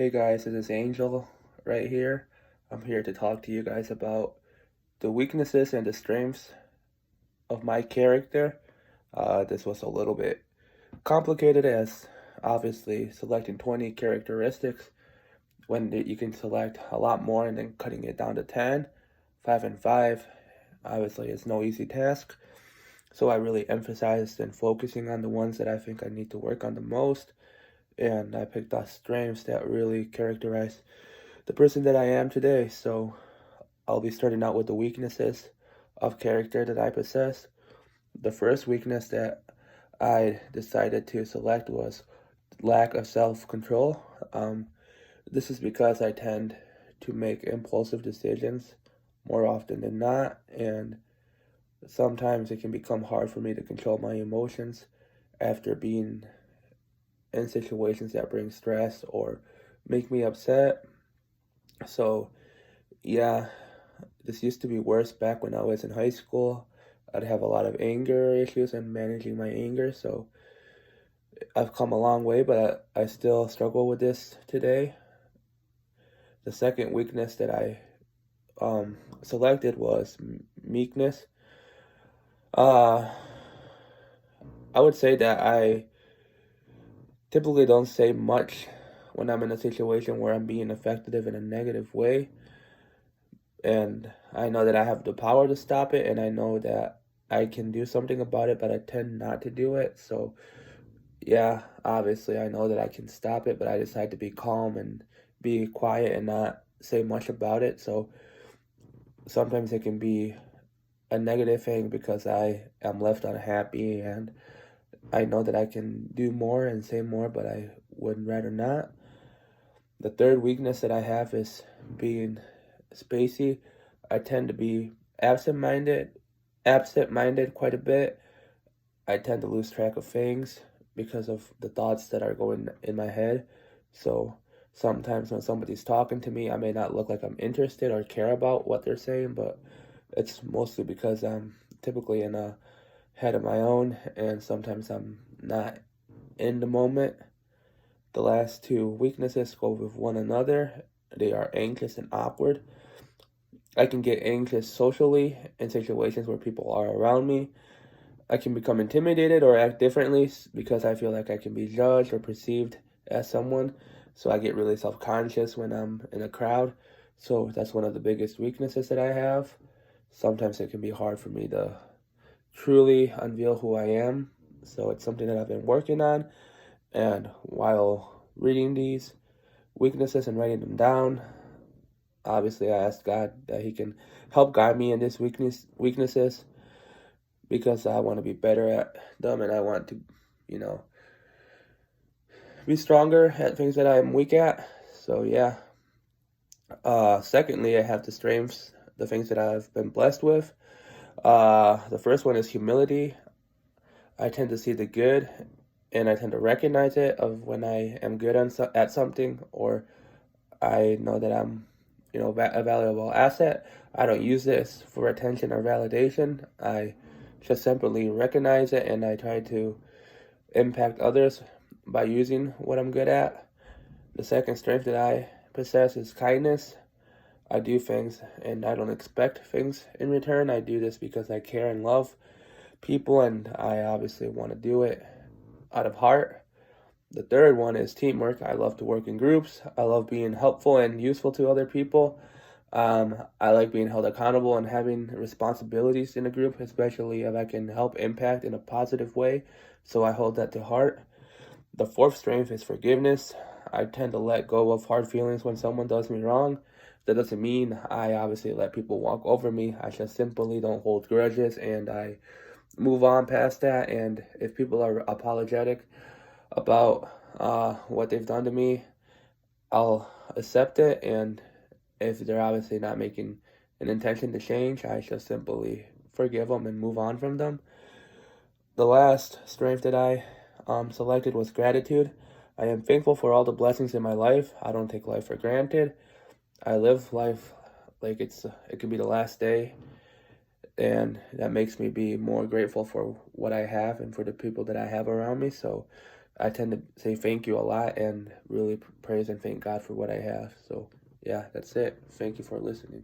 Hey guys, this is Angel right here. I'm here to talk to you guys about the weaknesses and the strengths of my character. This was a little bit complicated as obviously selecting 20 characteristics when you can select a lot more and then cutting it down to 10. 5 and 5, obviously, it's no easy task. So I really emphasized in focusing on the ones that I think I need to work on the most. And I picked out strengths that really characterize the person that I am today. So I'll be starting out with the weaknesses of character that I possess. The first weakness that I decided to select was lack of self-control. This is because I tend to make impulsive decisions more often than not, and sometimes it can become hard for me to control my emotions after being in situations that bring stress or make me upset. So, yeah, this used to be worse back when I was in high school. I'd have a lot of anger issues and managing my anger, so I've come a long way, but I still struggle with this today. The second weakness that I selected was meekness. Uh, I would say that I typically don't say much when I'm in a situation where I'm being effective in a negative way. And I know that I have the power to stop it, and I know that I can do something about it, but I tend not to do it. So, yeah, obviously, I know that I can stop it, but I decide to be calm and be quiet and not say much about it. So, sometimes it can be a negative thing because I am left unhappy and I know that I can do more and say more, but I would rather not. The third weakness that I have is being spacey. I tend to be absent-minded quite a bit. I tend to lose track of things because of the thoughts that are going in my head. So sometimes when somebody's talking to me, I may not look like I'm interested or care about what they're saying, but it's mostly because I'm typically in a head of my own, and sometimes I'm not in the moment. The last two weaknesses go with one another. They are anxious and awkward. I can get anxious socially in situations where people are around me. I can become intimidated or act differently because I feel like I can be judged or perceived as someone. So I get really self-conscious when I'm in a crowd. So that's one of the biggest weaknesses that I have. Sometimes it can be hard for me to truly unveil who I am. So it's something that I've been working on. And while reading these weaknesses and writing them down, obviously I asked God that He can help guide me in these weaknesses because I want to be better at them and I want to, you know, be stronger at things that I'm weak at. So yeah. Secondly, I have the strengths, the things that I've been blessed with. The first one is humility. I tend to see the good and I tend to recognize it of when I am good at something or I know that I'm, a valuable asset. I don't use this for attention or validation. I just simply recognize it and I try to impact others by using what I'm good at. The second strength that I possess is kindness. I do things and I don't expect things in return. I do this because I care and love people and I obviously want to do it out of heart. The third one is teamwork. I love to work in groups. I love being helpful and useful to other people. I like being held accountable and having responsibilities in a group, especially if I can help impact in a positive way. So I hold that to heart. The fourth strength is forgiveness. I tend to let go of hard feelings when someone does me wrong. That doesn't mean I obviously let people walk over me. I just simply don't hold grudges and I move on past that. And if people are apologetic about what they've done to me, I'll accept it. And if they're obviously not making an intention to change, I just simply forgive them and move on from them. The last strength that I selected was gratitude. I am thankful for all the blessings in my life. I don't take life for granted. I live life like it could be the last day, and that makes me be more grateful for what I have and for the people that I have around me. So I tend to say thank you a lot and really praise and thank God for what I have. So, yeah, that's it. Thank you for listening.